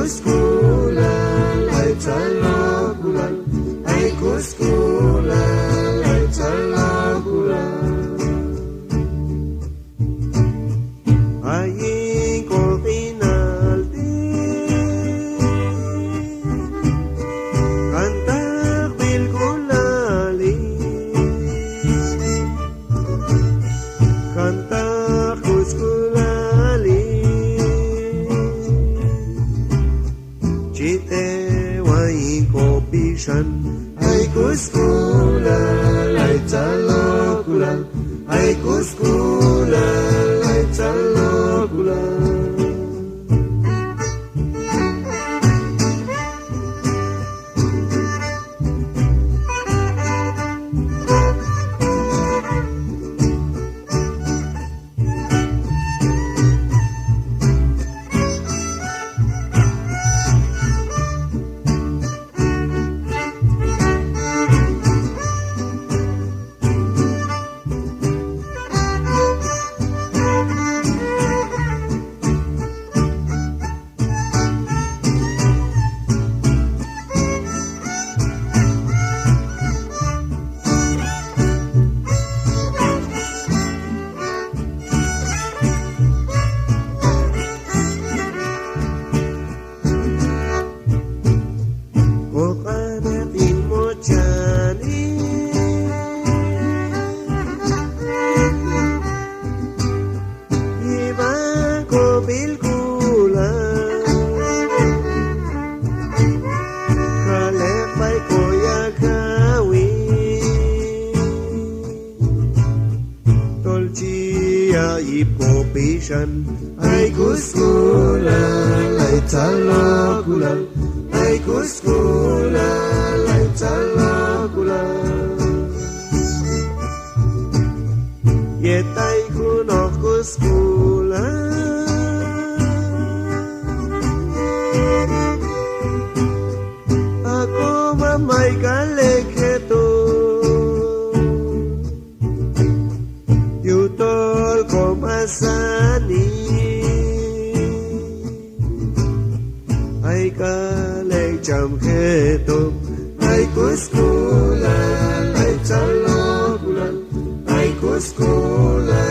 kuskula lai chalokulan ai kuskula lai chalokulan ai ko inalti kanta bil kulali kanta kuskulali chite wai ko pishan ai kuskula lai chalokulan ai kuskula lai chalokulan ai kuskula lai chalokulan ai kuskula lai chalokulan ye tai kuno kuskula ako mamay kaleketo yutol ko masani ai kalek cham kheto ai kuskula lai chalokulan ai kuskula